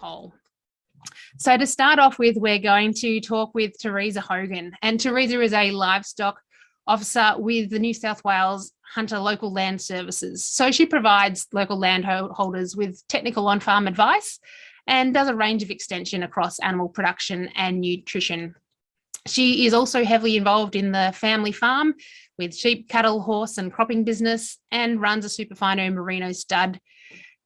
whole. So to start off with, we're going to talk with Teresa Hogan, and Teresa is a livestock officer with the New South Wales Hunter Local Land Services. So she provides local landholders with technical on-farm advice and does a range of extension across animal production and nutrition. She is also heavily involved in the family farm with sheep, cattle, horse and cropping business, and runs a superfino merino stud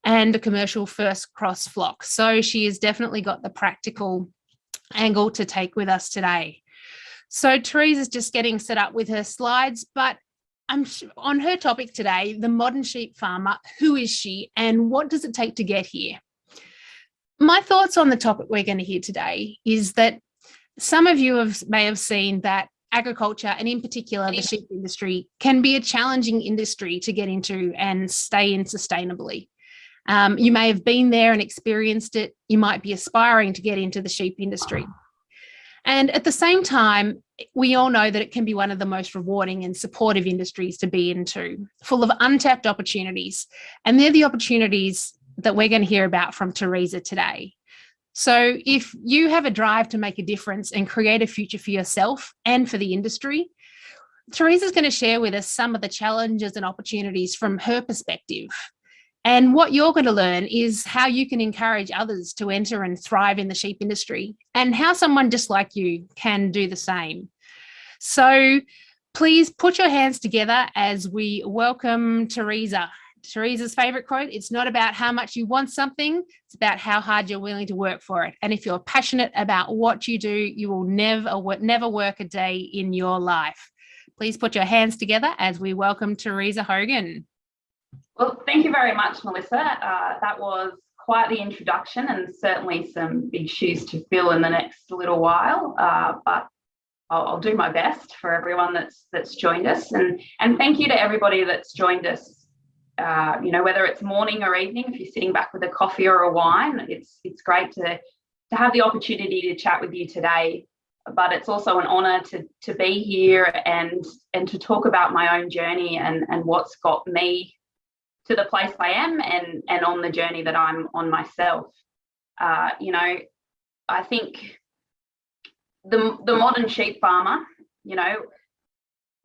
and a commercial first cross flock. So she has definitely got the practical angle to take with us today. So Teresa's just getting set up with her slides, but I'm on her topic today, the modern sheep farmer. Who is she and what does it take to get here? My thoughts on the topic we're going to hear today is that some of you may have seen that agriculture, and in particular the sheep industry, can be a challenging industry to get into and stay in sustainably. You may have been there and experienced it. You might be aspiring to get into the sheep industry. And at the same time, we all know that it can be one of the most rewarding and supportive industries to be into, full of untapped opportunities. And they're the opportunities that we're going to hear about from Teresa today. So if you have a drive to make a difference and create a future for yourself and for the industry, Teresa's going to share with us some of the challenges and opportunities from her perspective. And what you're going to learn is how you can encourage others to enter and thrive in the sheep industry, and how someone just like you can do the same. So please put your hands together as we welcome Teresa. Teresa's favourite quote: it's not about how much you want something, it's about how hard you're willing to work for it. And if you're passionate about what you do, you will never work a day in your life. Please put your hands together as we welcome Teresa Hogan. Well, thank you very much, Melissa. That was quite the introduction, and certainly some big shoes to fill in the next little while. But I'll do my best for everyone that's joined us, and thank you to everybody that's joined us. Whether it's morning or evening, if you're sitting back with a coffee or a wine, it's great to have the opportunity to chat with you today. But it's also an honour to be here and to talk about my own journey and what's got me to the place I am and on the journey that I'm on myself. I think the modern sheep farmer,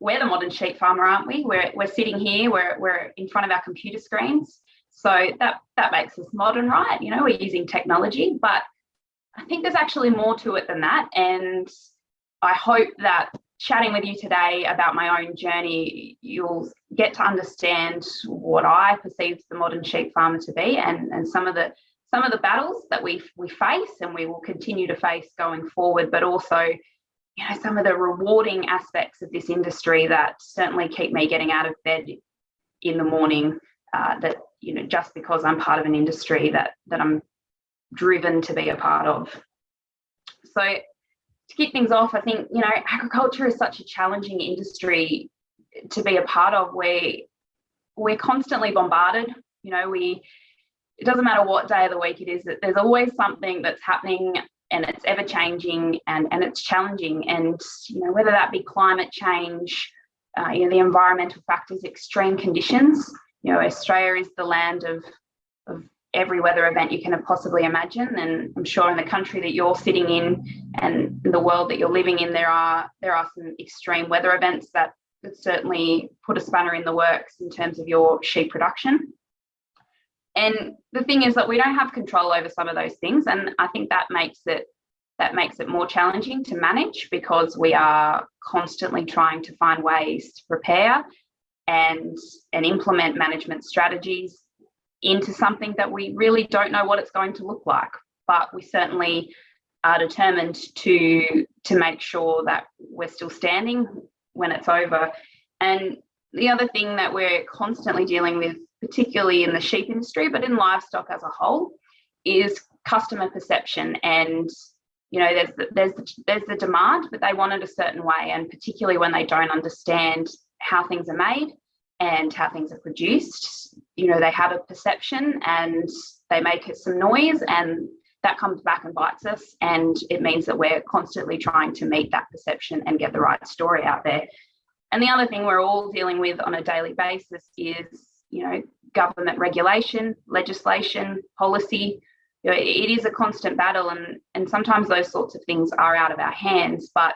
we're the modern sheep farmer, aren't we? We're sitting here, we're in front of our computer screens. So that makes us modern, right? We're using technology, but I think there's actually more to it than that. And I hope that chatting with you today about my own journey, you'll get to understand what I perceive the modern sheep farmer to be, and some of the battles that we face and we will continue to face going forward, but also some of the rewarding aspects of this industry that certainly keep me getting out of bed in the morning, just because I'm part of an industry that I'm driven to be a part of. So to kick things off, I think, agriculture is such a challenging industry to be a part of. We're constantly bombarded. It doesn't matter what day of the week it is, there's always something that's happening, and it's ever changing and it's challenging. And, whether that be climate change, the environmental factors, extreme conditions. Australia is the land of every weather event you can possibly imagine, and I'm sure in the country that you're sitting in and the world that you're living in, there are some extreme weather events that certainly put a spanner in the works in terms of your sheep production. And the thing is that we don't have control over some of those things, and I think that makes it more challenging to manage, because we are constantly trying to find ways to prepare and implement management strategies into something that we really don't know what it's going to look like, but we certainly are determined to make sure that we're still standing when it's over. And the other thing that we're constantly dealing with, particularly in the sheep industry, but in livestock as a whole, is customer perception. And there's the demand, but they want it a certain way, and particularly when they don't understand how things are made and how things are produced, they have a perception and they make some noise, and that comes back and bites us. And it means that we're constantly trying to meet that perception and get the right story out there. And the other thing we're all dealing with on a daily basis is, government regulation, legislation, policy, it is a constant battle, and sometimes those sorts of things are out of our hands. But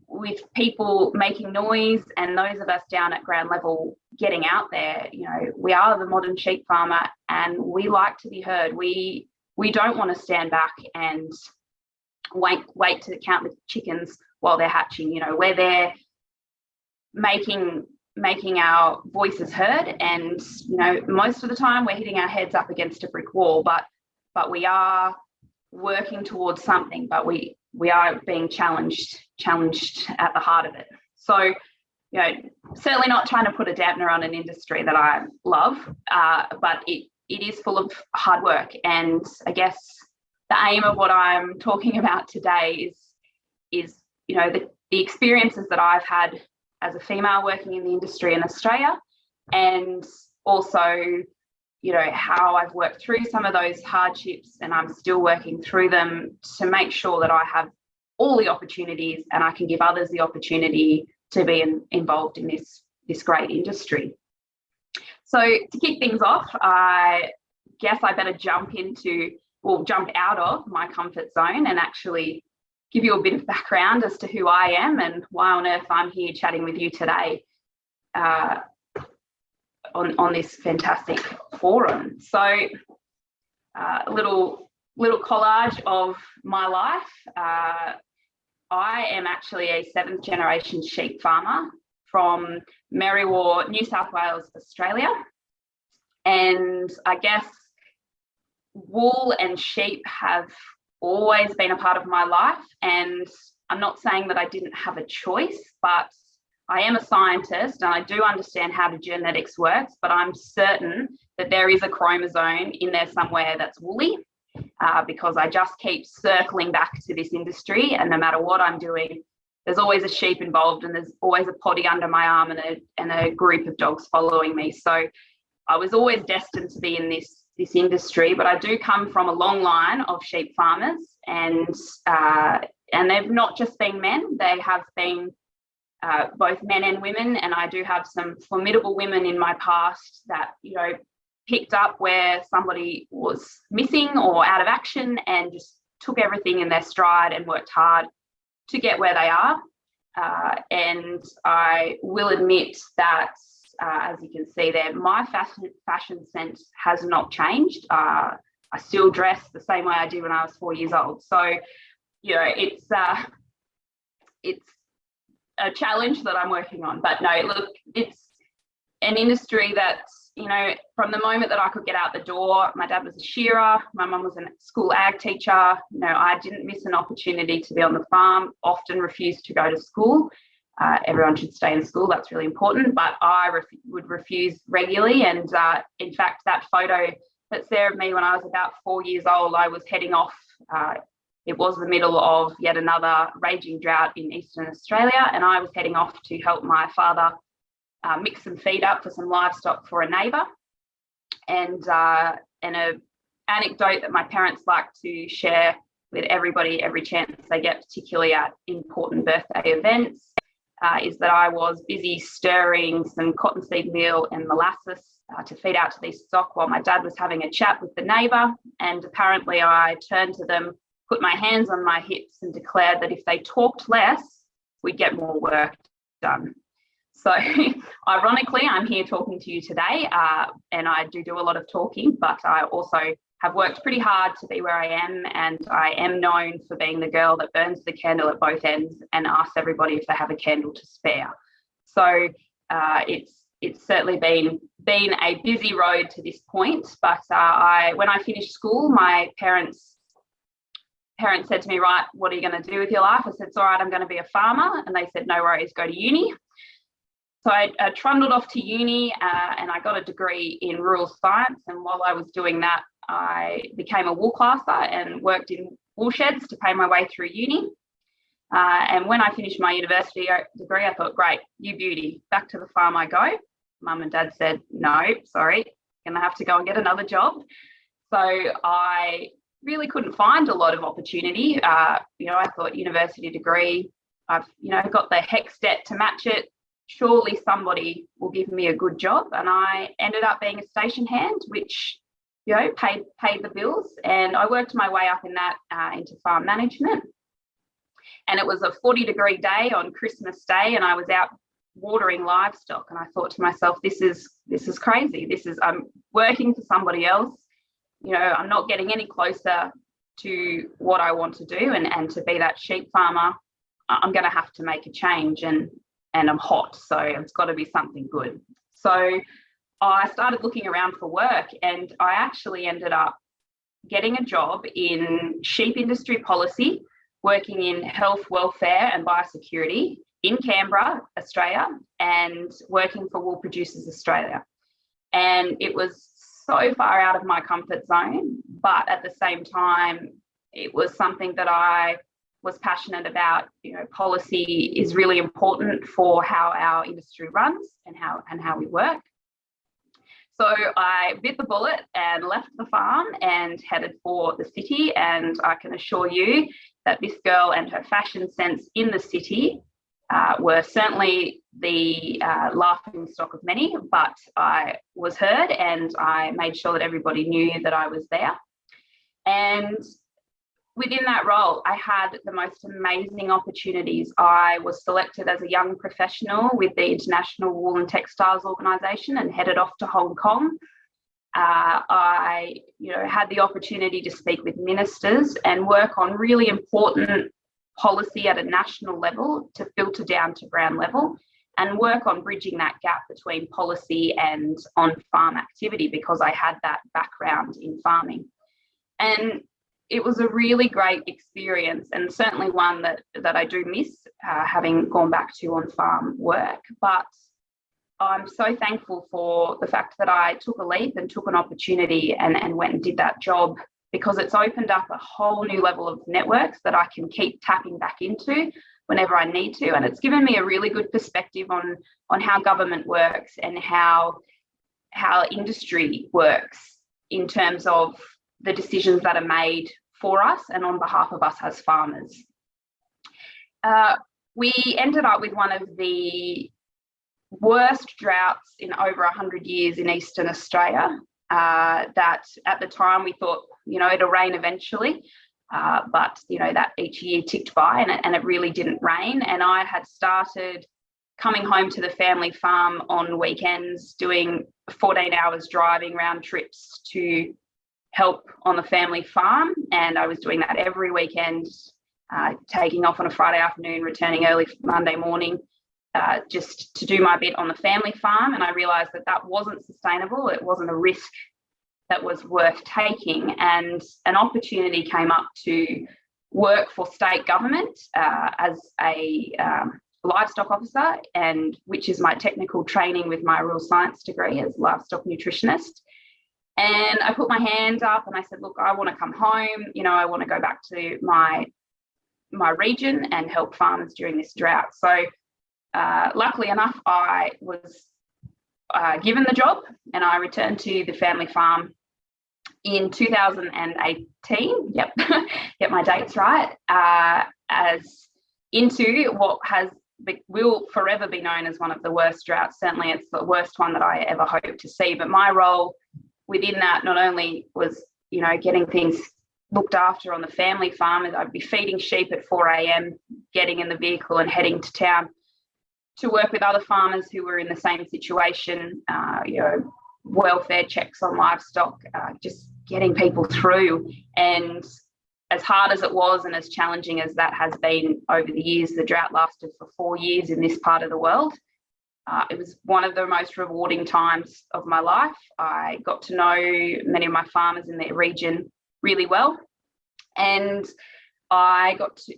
with people making noise and those of us down at ground level getting out there, we are the modern sheep farmer, and we like to be heard. We don't want to stand back and wait to count the chickens while they're hatching. We're there making our voices heard, and most of the time we're hitting our heads up against a brick wall, but we are working towards something, but we are being challenged at the heart of it. So certainly not trying to put a dampener on an industry that I love, but it is full of hard work. And I guess the aim of what I'm talking about today is the experiences that I've had as a female working in the industry in Australia, and also how I've worked through some of those hardships, and I'm still working through them to make sure that I have all the opportunities and I can give others the opportunity to be involved in this great industry. So to kick things off, I guess I better jump out of my comfort zone and actually give you a bit of background as to who I am and why on earth I'm here chatting with you today on this fantastic forum. So a little collage of my life. I am actually a 7th generation sheep farmer from Merriwa, New South Wales, Australia. And I guess wool and sheep have always been a part of my life. And I'm not saying that I didn't have a choice, but I am a scientist and I do understand how the genetics works, but I'm certain that there is a chromosome in there somewhere that's woolly, because I just keep circling back to this industry, and no matter what I'm doing, there's always a sheep involved, and there's always a potty under my arm and a group of dogs following me. So I was always destined to be in this industry, but I do come from a long line of sheep farmers, and they've not just been men, they have been both men and women, and I do have some formidable women in my past that picked up where somebody was missing or out of action and just took everything in their stride and worked hard to get where they are. And I will admit that, as you can see there, my fashion sense has not changed. I still dress the same way I did when I was 4 years old. So, it's a challenge that I'm working on. But no, look, it's an industry that's, from the moment that I could get out the door, my dad was a shearer, my mum was a school ag teacher. I didn't miss an opportunity to be on the farm, often refused to go to school. Everyone should stay in school, that's really important, but I would refuse regularly. And in fact, that photo that's there of me when I was about 4 years old, I was heading off. It was the middle of yet another raging drought in Eastern Australia, and I was heading off to help my father mix some feed up for some livestock for a neighbour. And an anecdote that my parents like to share with everybody every chance they get, particularly at important birthday events, is that I was busy stirring some cottonseed meal and molasses to feed out to these stock while my dad was having a chat with the neighbour. And apparently I turned to them, put my hands on my hips and declared that if they talked less, we'd get more work done. So ironically, I'm here talking to you today, and I do a lot of talking, but I also have worked pretty hard to be where I am, and I am known for being the girl that burns the candle at both ends and asks everybody if they have a candle to spare. So it's certainly been a busy road to this point, but when I finished school, my parents said to me, right, what are you going to do with your life? I said, it's all right, I'm going to be a farmer. And they said, no worries, go to uni. So I trundled off to uni and I got a degree in rural science. And while I was doing that, I became a wool classer and worked in wool sheds to pay my way through uni. And when I finished my university degree, I thought, great, you beauty, back to the farm I go. Mum and Dad said, no, sorry, going to have to go and get another job. So I really couldn't find a lot of opportunity. I thought university degree, I've, got the HECS debt to match it. Surely somebody will give me a good job. And I ended up being a station hand, which paid the bills. And I worked my way up in that into farm management. And it was a 40-degree day on Christmas Day, and I was out watering livestock. And I thought to myself, this is crazy. I'm working for somebody else. I'm not getting any closer to what I want to do, and to be that sheep farmer. I'm going to have to make a change, and I'm hot, so it's got to be something good. So I started looking around for work, and I actually ended up getting a job in sheep industry policy, working in health, welfare and biosecurity in Canberra, Australia, and working for Wool Producers Australia. And it was so far out of my comfort zone, but at the same time, it was something that I was passionate about. Policy is really important for how our industry runs and how we work. So I bit the bullet and left the farm and headed for the city. And I can assure you that this girl and her fashion sense in the city were certainly the laughing stock of many, but I was heard, and I made sure that everybody knew that I was there. And within that role, I had the most amazing opportunities. I was selected as a young professional with the International Wool and Textiles Organisation and headed off to Hong Kong. I had the opportunity to speak with ministers and work on really important policy at a national level to filter down to ground level, and work on bridging that gap between policy and on-farm activity, because I had that background in farming. And it was a really great experience, and certainly one that I do miss, having gone back to on-farm work. But I'm so thankful for the fact that I took a leap and took an opportunity and went and did that job, because it's opened up a whole new level of networks that I can keep tapping back into whenever I need to. And it's given me a really good perspective on how government works and how industry works in terms of the decisions that are made for us and on behalf of us as farmers. We ended up with one of the worst droughts in over 100 years in Eastern Australia, that at the time we thought, it'll rain eventually, but that each year ticked by and it really didn't rain. And I had started coming home to the family farm on weekends, doing 14 hours driving round trips to help on the family farm, and I was doing that every weekend, taking off on a Friday afternoon, returning early Monday morning, just to do my bit on the family farm. And I realised that wasn't sustainable. It wasn't a risk that was worth taking, and an opportunity came up to work for state government as a livestock officer, and which is my technical training with my rural science degree as livestock nutritionist. And I put my hand up and I said, look, I want to come home. I want to go back to my region and help farmers during this drought. So luckily enough, I was given the job, and I returned to the family farm in 2018. Yep, get my dates right. As into what will forever be known as one of the worst droughts. Certainly it's the worst one that I ever hoped to see. But my role within that not only was, getting things looked after on the family farm, and I'd be feeding sheep at 4 a.m, getting in the vehicle and heading to town to work with other farmers who were in the same situation, welfare checks on livestock, just getting people through. And as hard as it was and as challenging as that has been over the years, the drought lasted for 4 years in this part of the world. It was one of the most rewarding times of my life. I got to know many of my farmers in their region really well. And I got to,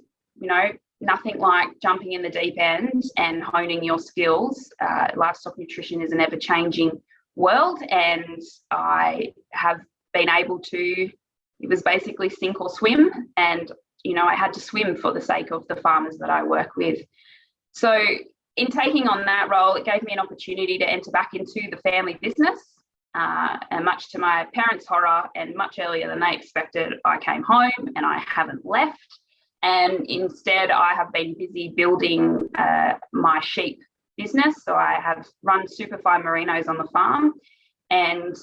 nothing like jumping in the deep end and honing your skills. Livestock nutrition is an ever-changing world, and I have been able to, it was basically sink or swim, and I had to swim for the sake of the farmers that I work with. So in taking on that role, it gave me an opportunity to enter back into the family business, and much to my parents' horror and much earlier than they expected, I came home and I haven't left. And instead, I have been busy building my sheep business. So I have run superfine merinos on the farm, and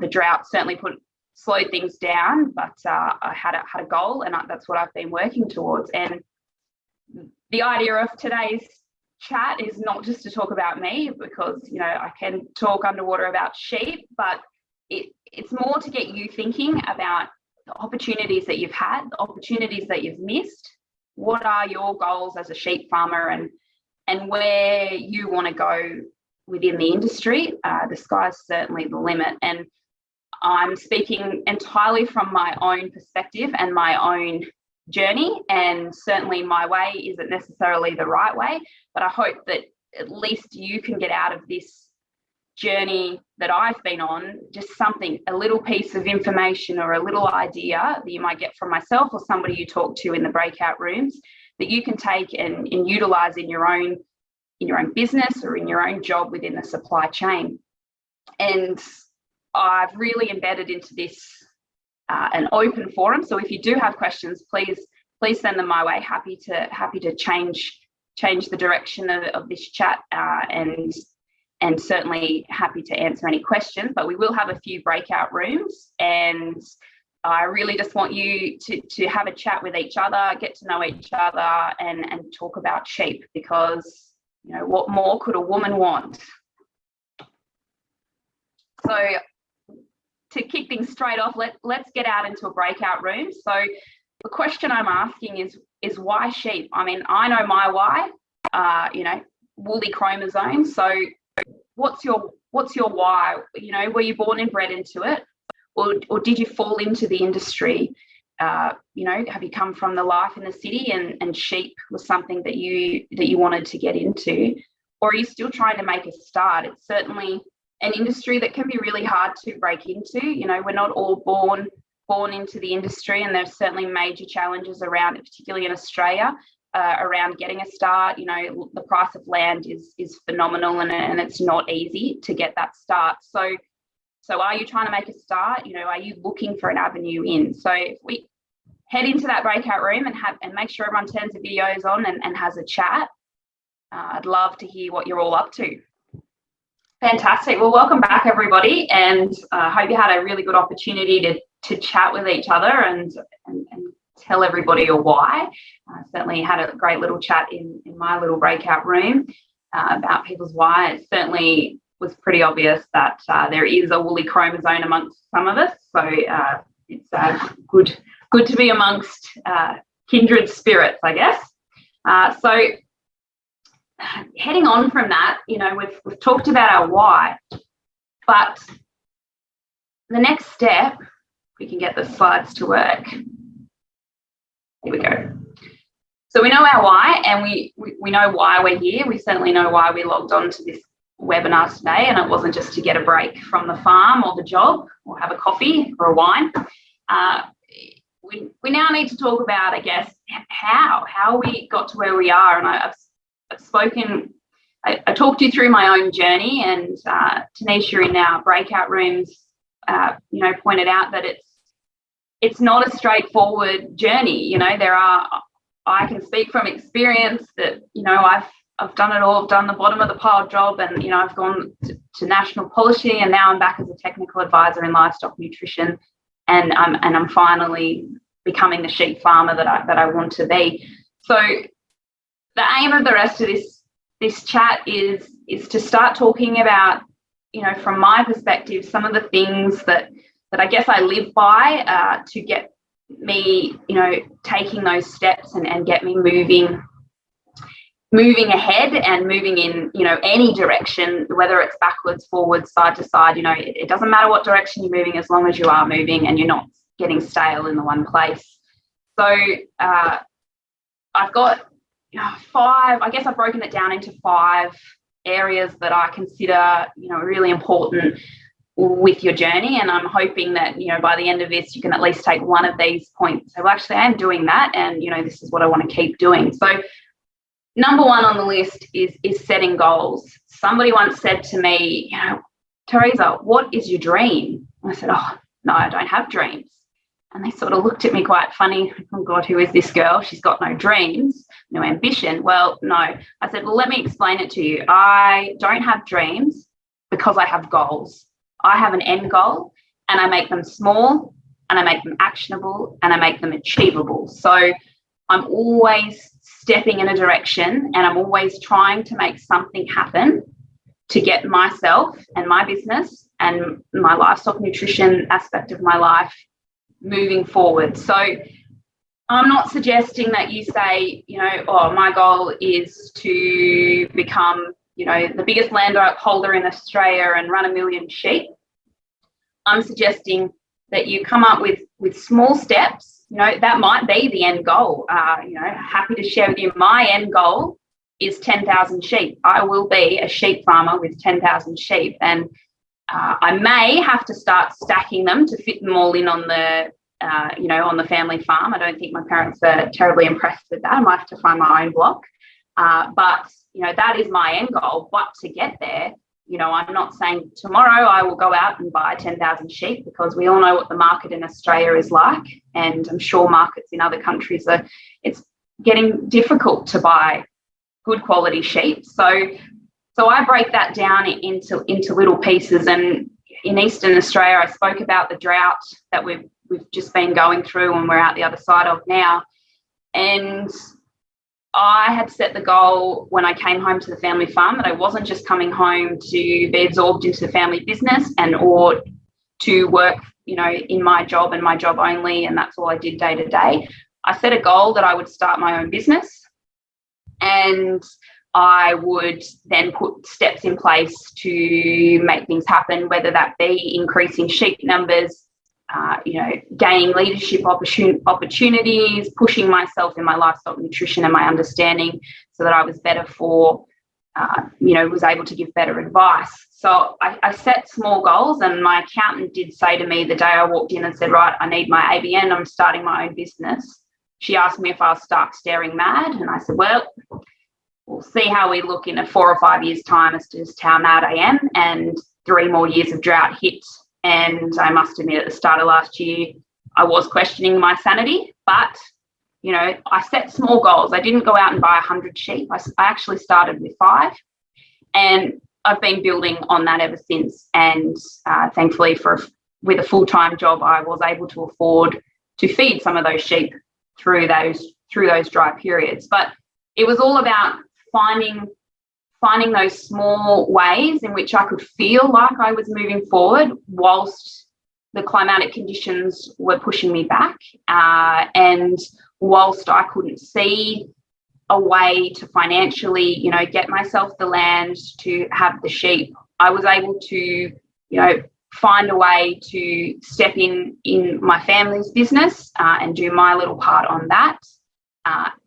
the drought certainly put slowed things down, but I had a goal, and that's what I've been working towards. And the idea of today's chat is not just to talk about me, because, you know, I can talk underwater about sheep, but it's more to get you thinking about the opportunities that you've had, the opportunities that you've missed. What are your goals as a sheep farmer, and where you want to go within the industry? The sky's certainly the limit. And I'm speaking entirely from my own perspective and my own journey, and certainly my way isn't necessarily the right way, but I hope that at least you can get out of this journey that I've been on just something, a little piece of information or a little idea that you might get from myself or somebody you talk to in the breakout rooms, that you can take and utilize in your own business or in your own job within the supply chain. And I've really embedded into this an open forum. So if you do have questions, please send them my way. Happy to change the direction of this chat, and certainly happy to answer any questions. But we will have a few breakout rooms, and I really just want you to have a chat with each other, get to know each other, and talk about sheep, because, you know, what more could a woman want? So to kick things straight off, let's get out into a breakout room. So the question I'm asking is why sheep? I mean, I know my why, you know, woolly chromosomes. So what's your why? You know, were you born and bred into it, or did you fall into the industry? You know, have you come from the life in the city and sheep was something that you wanted to get into, or are you still trying to make a start? It's certainly an industry that can be really hard to break into. You know, we're not all born into the industry, and there's certainly major challenges around it, particularly in Australia, around getting a start. You know, the price of land is phenomenal, and it's not easy to get that start. So are you trying to make a start? You know, are you looking for an avenue in? So if we head into that breakout room and make sure everyone turns the videos on and has a chat, I'd love to hear what you're all up to. Fantastic. Well, welcome back, everybody, and I hope you had a really good opportunity to chat with each other and tell everybody your why. Certainly had a great little chat in my little breakout room about people's why. It certainly was pretty obvious that there is a woolly chromosome amongst some of us, so it's good to be amongst kindred spirits, I guess. So heading on from that, you know, we've talked about our why, but the next step, if we can get the slides to work. Here we go. So we know our why, and we know why we're here. We certainly know why we logged on to this webinar today, and it wasn't just to get a break from the farm or the job or have a coffee or a wine. We now need to talk about, I guess, how we got to where we are. And I've spoken, I talked you through my own journey, and Tanisha in our breakout rooms, you know, pointed out that it's not a straightforward journey. You know, I can speak from experience that, you know, I've done it all. I've done the bottom of the pile job, and, you know, I've gone to national polishing, and now I'm back as a technical advisor in livestock nutrition, and I'm finally becoming the sheep farmer that I want to be. So the aim of the rest of this chat is to start talking about, you know, from my perspective, some of the things that I guess I live by to get me, you know, taking those steps and get me moving ahead and moving in, you know, any direction, whether it's backwards, forwards, side to side. You know, it doesn't matter what direction you're moving, as long as you are moving and you're not getting stale in the one place. So I've got, you know, I guess I've broken it down into 5 areas that I consider, you know, really important with your journey, and I'm hoping that, you know, by the end of this you can at least take one of these points. So actually I am doing that, and, you know, this is what I want to keep doing. So number 1 on the list is setting goals. Somebody once said to me, you know, Teresa, what is your dream? And I said, oh no, I don't have dreams. And they sort of looked at me quite funny. Oh God, who is this girl? She's got no dreams, no ambition. Well, no. I said, well, let me explain it to you. I don't have dreams because I have goals. I have an end goal, and I make them small and I make them actionable, and I make them achievable. So I'm always stepping in a direction, and I'm always trying to make something happen to get myself and my business and my livestock nutrition aspect of my life moving forward. So I'm not suggesting that you say, you know, oh, my goal is to become, you know, the biggest landholder in Australia and run 1 million sheep. I'm suggesting that you come up with small steps. You know, that might be the end goal. You know, happy to share with you, my end goal is 10,000 sheep. I will be a sheep farmer with 10,000 sheep, and I may have to start stacking them to fit them all in on the, you know, on the family farm. I don't think my parents are terribly impressed with that. I might have to find my own block. But, you know, that is my end goal. But to get there, you know, I'm not saying tomorrow I will go out and buy 10,000 sheep, because we all know what the market in Australia is like, and I'm sure markets in other countries it's getting difficult to buy good quality sheep. So I break that down into little pieces. And in Eastern Australia, I spoke about the drought that we've just been going through and we're out the other side of now. And I had set the goal when I came home to the family farm that I wasn't just coming home to be absorbed into the family business or to work, you know, in my job and my job only, and that's all I did day to day. I set a goal that I would start my own business, and I would then put steps in place to make things happen, whether that be increasing sheep numbers, you know, gaining leadership opportunities, pushing myself in my livestock nutrition and my understanding so that I was better for, you know, was able to give better advice. So I set small goals, and my accountant did say to me the day I walked in and said, right, I need my ABN, I'm starting my own business. She asked me if I was stark staring mad, and I said, well, we'll see how we look in 4 or 5 years' time as to just how mad I am. And 3 more years of drought hit. And I must admit, at the start of last year, I was questioning my sanity. But, you know, I set small goals. I didn't go out and buy 100 sheep. I actually started with 5. And I've been building on that ever since. And thankfully, with a full-time job, I was able to afford to feed some of those sheep through those dry periods. But it was all about finding those small ways in which I could feel like I was moving forward whilst the climatic conditions were pushing me back, and whilst I couldn't see a way to financially, you know, get myself the land to have the sheep, I was able to, you know, find a way to step in my family's business and do my little part on that.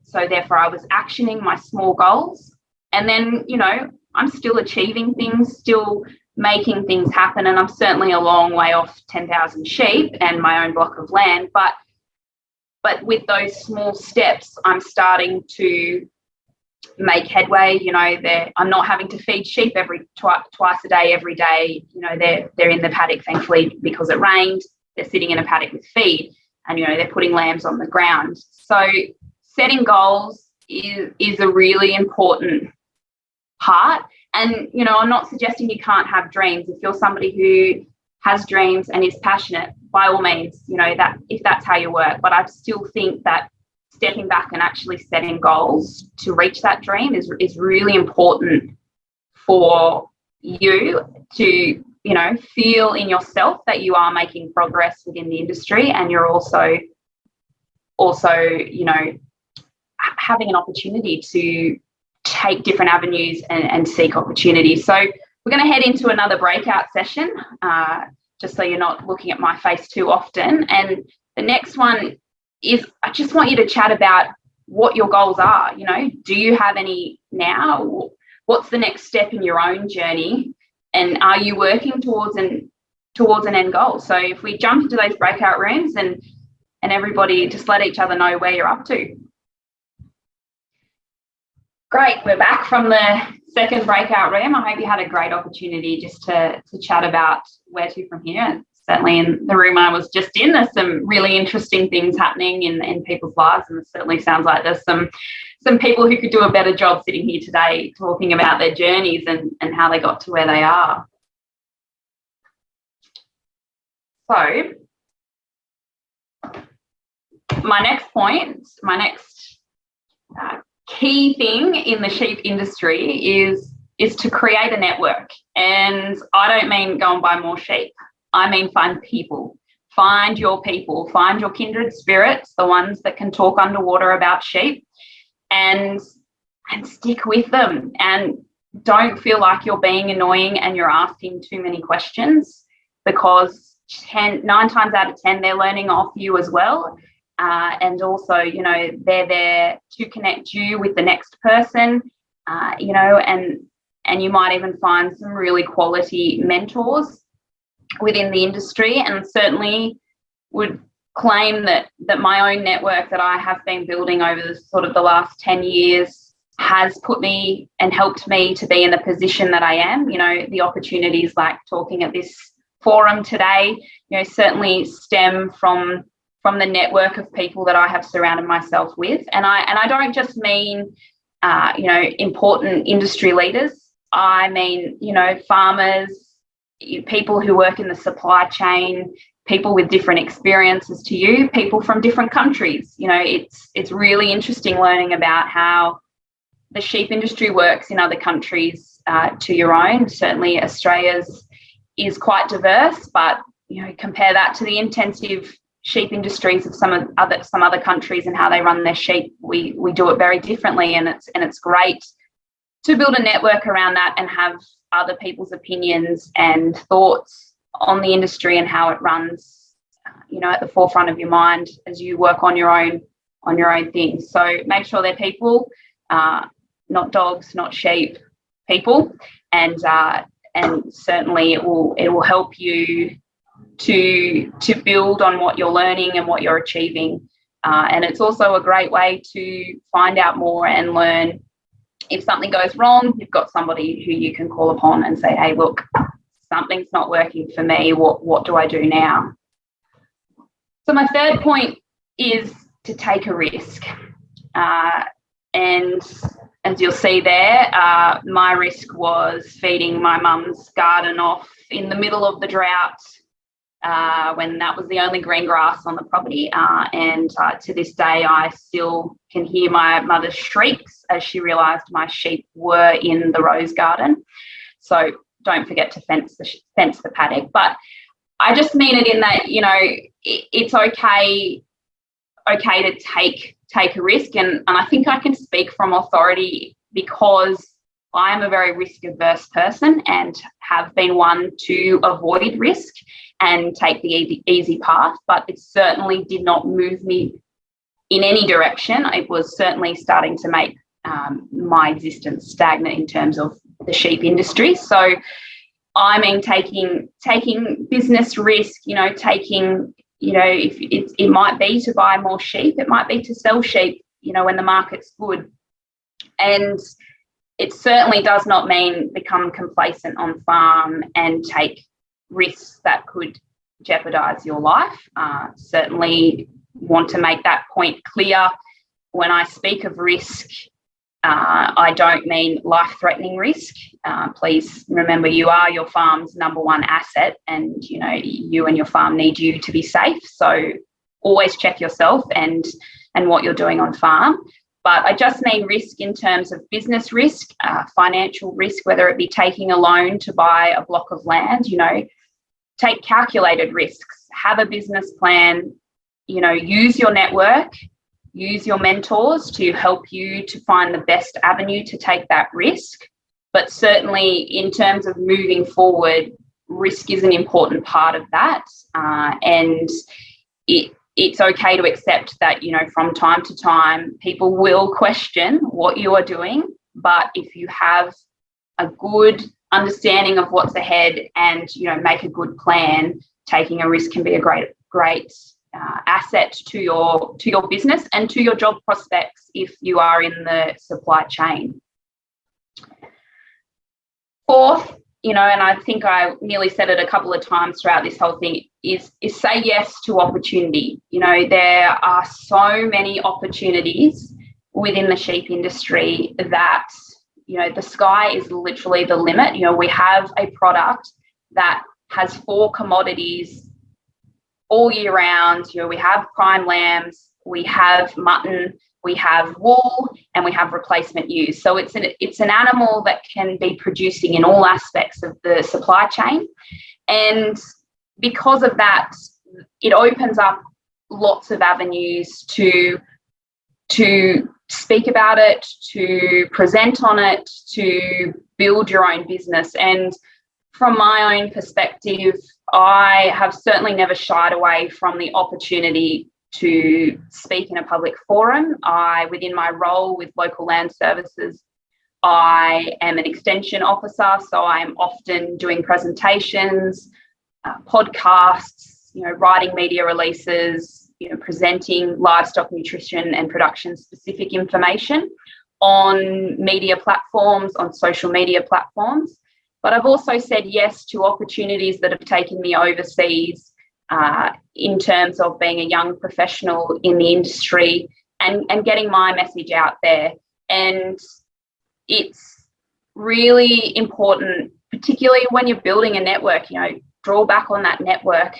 So therefore I was actioning my small goals, and then, you know, I'm still achieving things, still making things happen, and I'm certainly a long way off 10,000 sheep and my own block of land, but with those small steps I'm starting to make headway. You know, I'm not having to feed sheep twice a day every day. You know, they're in the paddock, thankfully, because it rained. They're sitting in a paddock with feed, and, you know, they're putting lambs on the ground. So setting goals is a really important part. And, you know, I'm not suggesting you can't have dreams. If you're somebody who has dreams and is passionate, by all means, you know, that if that's how you work. But I still think that stepping back and actually setting goals to reach that dream is really important for you to, you know, feel in yourself that you are making progress within the industry, and you're also, you know, having an opportunity to take different avenues and seek opportunities. So we're going to head into another breakout session, just so you're not looking at my face too often. And the next one is, I just want you to chat about what your goals are. You know, do you have any now? What's the next step in your own journey? And are you working towards an end goal? So if we jump into those breakout rooms and everybody just let each other know where you're up to. Great, we're back from the second breakout room. I hope you had a great opportunity just to chat about where to from here. Certainly in the room I was just in, there's some really interesting things happening in people's lives, and it certainly sounds like there's some people who could do a better job sitting here today talking about their journeys and how they got to where they are. So my next point, my next key thing in the sheep industry is to create a network. And I don't mean go and buy more sheep. I mean find people. Find your people. Find your kindred spirits, the ones that can talk underwater about sheep, and stick with them. And don't feel like you're being annoying and you're asking too many questions, because 9 times out of 10 they're learning off you as well. And also, you know, they're there to connect you with the next person, you know, and you might even find some really quality mentors within the industry. And certainly would claim that my own network that I have been building over the last 10 years has put me and helped me to be in the position that I am. You know, the opportunities like talking at this forum today, you know, certainly stem from the network of people that I have surrounded myself with. And I don't just mean, you know, important industry leaders. I mean, you know, farmers, people who work in the supply chain, people with different experiences to you, people from different countries. You know, it's really interesting learning about how the sheep industry works in other countries to your own. Certainly Australia's is quite diverse, but, you know, compare that to the intensive sheep industries of some other countries and how they run their sheep. We do it very differently, and it's great to build a network around that and have other people's opinions and thoughts on the industry and how it runs, you know, at the forefront of your mind as you work on your own things. So make sure they're people, not dogs, not sheep, people, and certainly it will help you to build on what you're learning and what you're achieving. And it's also a great way to find out more and learn. If something goes wrong, you've got somebody who you can call upon and say, hey, look, something's not working for me. What do I do now? So my third point is to take a risk. And as you'll see there, my risk was feeding my mum's garden off in the middle of the drought, when that was the only green grass on the property. And to this day, I still can hear my mother's shrieks as she realised my sheep were in the rose garden. So don't forget to fence the paddock. But I just mean it in that, you know, it's okay to take a risk. And I think I can speak from authority because I am a very risk-averse person and have been one to avoid risk and take the easy path, but it certainly did not move me in any direction. It was certainly starting to make my existence stagnant in terms of the sheep industry. So I mean taking business risk, you know, if it might be to buy more sheep, it might be to sell sheep, you know, when the market's good. And it certainly does not mean become complacent on farm and take risks that could jeopardize your life. Certainly want to make that point clear. When I speak of risk, I don't mean life-threatening risk. Please remember, you are your farm's number one asset, and you know you and your farm need you to be safe. So always check yourself and what you're doing on farm. But I just mean risk in terms of business risk, financial risk, whether it be taking a loan to buy a block of land. You know, take calculated risks. Have a business plan. You know, use your network. Use your mentors to help you to find the best avenue to take that risk. But certainly in terms of moving forward, risk is an important part of that. And it's okay to accept that, you know, from time to time, people will question what you are doing. But if you have a good understanding of what's ahead and, you know, make a good plan, taking a risk can be a great asset to your business and to your job prospects if you are in the supply chain. Fourth, you know, and I think I nearly said it a couple of times throughout this whole thing, is say yes to opportunity. You know, there are so many opportunities within the sheep industry that, you know, the sky is literally the limit. You know, we have a product that has 4 commodities all year round. You know, we have prime lambs, we have mutton, we have wool, and we have replacement ewes. So it's an animal that can be producing in all aspects of the supply chain. And because of that, it opens up lots of avenues to speak about it, to present on it, to build your own business. And from my own perspective, I have certainly never shied away from the opportunity to speak in a public forum. Within my role with Local Land Services, I am an extension officer, so I'm often doing presentations, podcasts, writing media releases, presenting livestock nutrition and production specific information on media platforms, on social media platforms. But I've also said yes to opportunities that have taken me overseas in terms of being a young professional in the industry and getting my message out there. And it's really important, particularly when you're building a network, draw back on that network.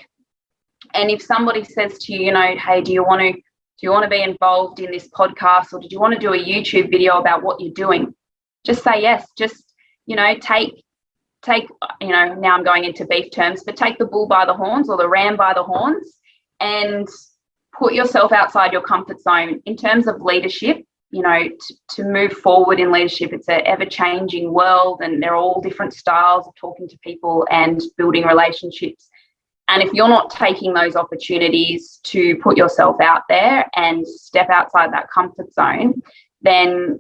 And if somebody says to you, hey, do you want to be involved in this podcast, or did you want to do a YouTube video about what you're doing? Just say yes. Just, take, now I'm going into beef terms, but take the bull by the horns or the ram by the horns and put yourself outside your comfort zone. In terms of leadership, to move forward in leadership, it's an ever-changing world, and there are all different styles of talking to people and building relationships. And if you're not taking those opportunities to put yourself out there and step outside that comfort zone, then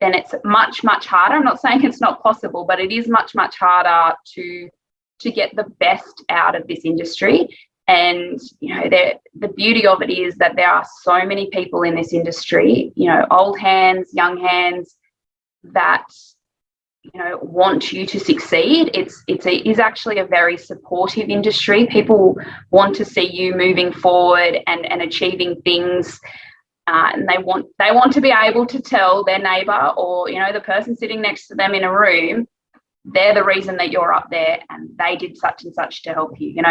it's much, much harder. I'm not saying it's not possible, but it is much, much harder to get the best out of this industry. And, the beauty of it is that there are so many people in this industry, old hands, young hands, that, want you to succeed. It is actually a very supportive industry. People want to see you moving forward and achieving things. And they want to be able to tell their neighbour or, the person sitting next to them in a room, they're the reason that you're up there and they did such and such to help you.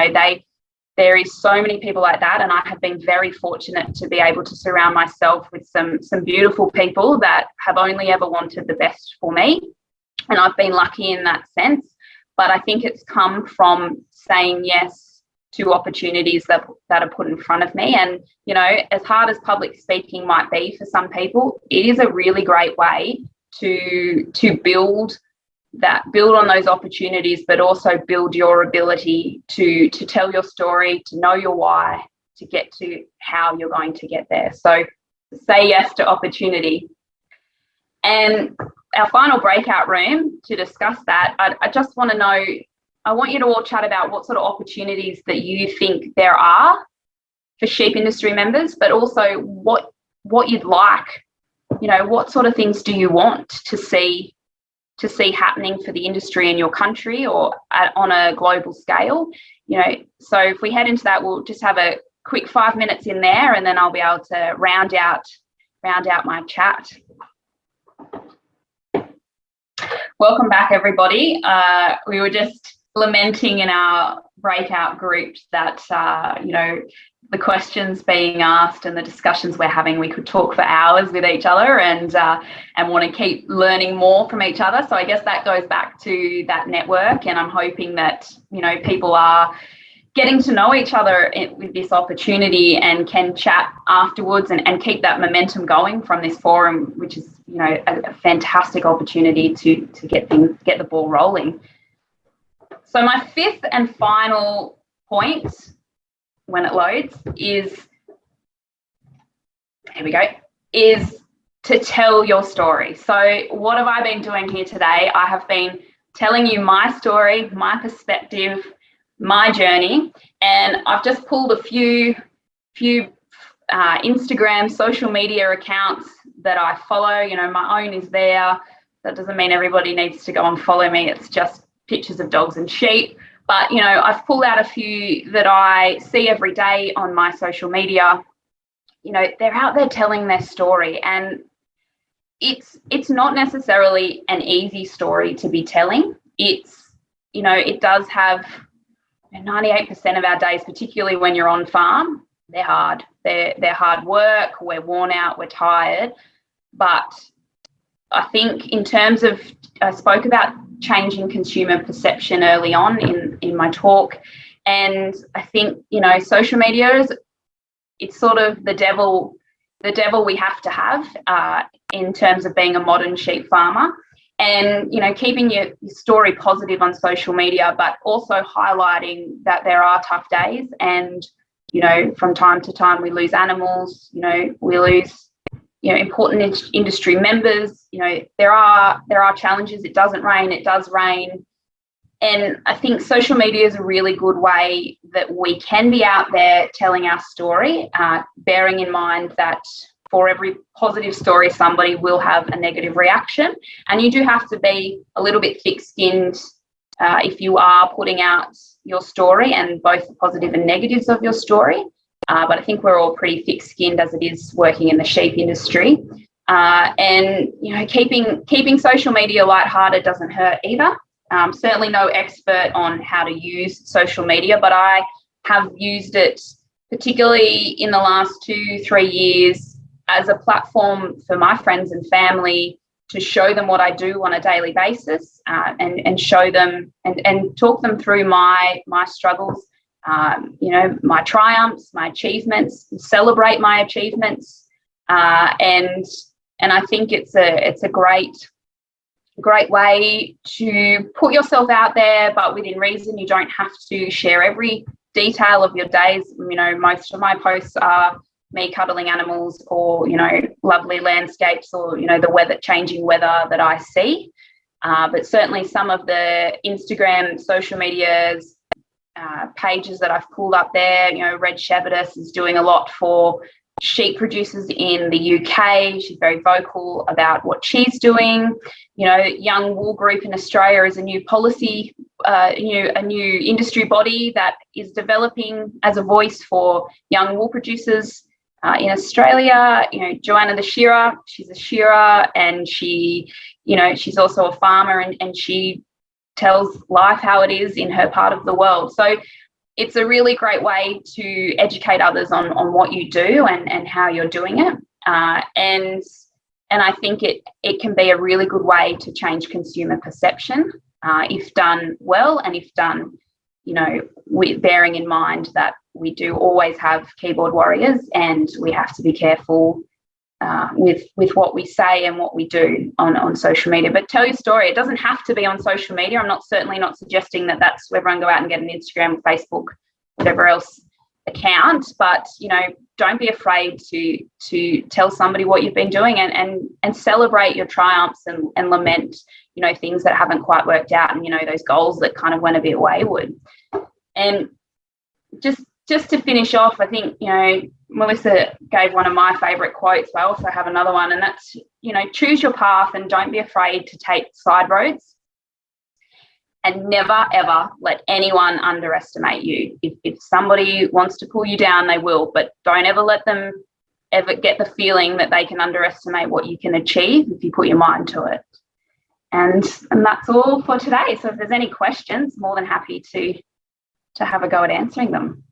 There is so many people like that, and I have been very fortunate to be able to surround myself with some beautiful people that have only ever wanted the best for me. And I've been lucky in that sense. But I think it's come from saying yes to opportunities that are put in front of me. And, as hard as public speaking might be for some people, it is a really great way to build on those opportunities, but also build your ability to tell your story, to know your why, to get to how you're going to get there. So say yes to opportunity. And our final breakout room to discuss that, I just want to know, I want you to all chat about what sort of opportunities that you think there are for sheep industry members, but also what you'd like, what sort of things do you want to see happening for the industry in your country or on a global scale. So if we head into that, we'll just have a quick 5 minutes in there, and then I'll be able to round out my chat. Welcome back, everybody. We were just lamenting in our breakout groups that the questions being asked and the discussions we're having, we could talk for hours with each other and want to keep learning more from each other. So I guess that goes back to that network, and I'm hoping that people are getting to know each other with this opportunity and can chat afterwards and keep that momentum going from this forum, which is a fantastic opportunity to get the ball rolling. So my fifth and final point, when it loads, is to tell your story. So what have I been doing here today? I have been telling you my story, my perspective, my journey, and I've just pulled a few Instagram social media accounts that I follow. My own is there. That doesn't mean everybody needs to go and follow me. It's just pictures of dogs and sheep. But, I've pulled out a few that I see every day on my social media. They're out there telling their story, and it's not necessarily an easy story to be telling. It does have 98% of our days, particularly when you're on farm, they're hard. They're hard work. We're worn out. We're tired. But I think in terms of, I spoke about changing consumer perception early on in my talk. And I think, social media it's sort of the devil we have to have in terms of being a modern sheep farmer. And, keeping your story positive on social media, but also highlighting that there are tough days. And, from time to time we lose animals, we lose, important industry members. There are challenges. It doesn't rain, it does rain. And I think social media is a really good way that we can be out there telling our story, bearing in mind that for every positive story, somebody will have a negative reaction. And you do have to be a little bit thick-skinned if you are putting out your story and both the positive and negatives of your story. But I think we're all pretty thick-skinned as it is working in the sheep industry. And, keeping social media lighthearted doesn't hurt either. Certainly no expert on how to use social media, but I have used it particularly in the last 2-3 years as a platform for my friends and family to show them what I do on a daily basis, and show them and talk them through my struggles, my triumphs, my achievements, celebrate my achievements, and I think it's a great way to put yourself out there, but within reason. You don't have to share every detail of your days. Most of my posts are me cuddling animals or, lovely landscapes or, the changing weather that I see. But certainly some of the Instagram, social medias, pages that I've pulled up there, Red Shepherdess is doing a lot for sheep producers in the UK. She's very vocal about what she's doing. Young Wool Group in Australia is a new policy, a new industry body that is developing as a voice for young wool producers in Australia. Joanna the shearer, she's a shearer, and she's also a farmer, and she tells life how it is in her part of the world. So it's a really great way to educate others on what you do and how you're doing it. And I think it can be a really good way to change consumer perception if done well, and if done, with bearing in mind that we do always have keyboard warriors, and we have to be careful with what we say and what we do on social media. But tell your story. It doesn't have to be on social media. I'm certainly not suggesting that that's everyone go out and get an Instagram, Facebook, whatever else account. But don't be afraid to tell somebody what you've been doing, and celebrate your triumphs, and lament things that haven't quite worked out, and those goals that kind of went a bit wayward. And just to finish off, I think Melissa gave one of my favourite quotes, but I also have another one, and that's, choose your path and don't be afraid to take side roads, and never, ever let anyone underestimate you. If somebody wants to pull you down, they will, but don't ever let them ever get the feeling that they can underestimate what you can achieve if you put your mind to it. And that's all for today. So if there's any questions, more than happy to have a go at answering them.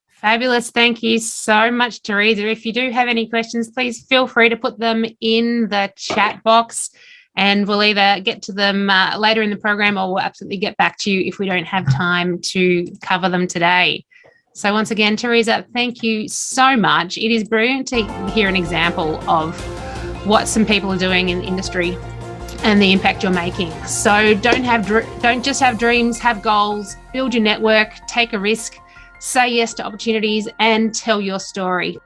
Fabulous. Thank you so much, Teresa. If you do have any questions, please feel free to put them in the chat box, and we'll either get to them later in the program, or we'll absolutely get back to you if we don't have time to cover them today. So once again, Teresa, thank you so much. It is brilliant to hear an example of what some people are doing in the industry and the impact you're making. So don't just have dreams, have goals, build your network, take a risk, say yes to opportunities, and tell your story.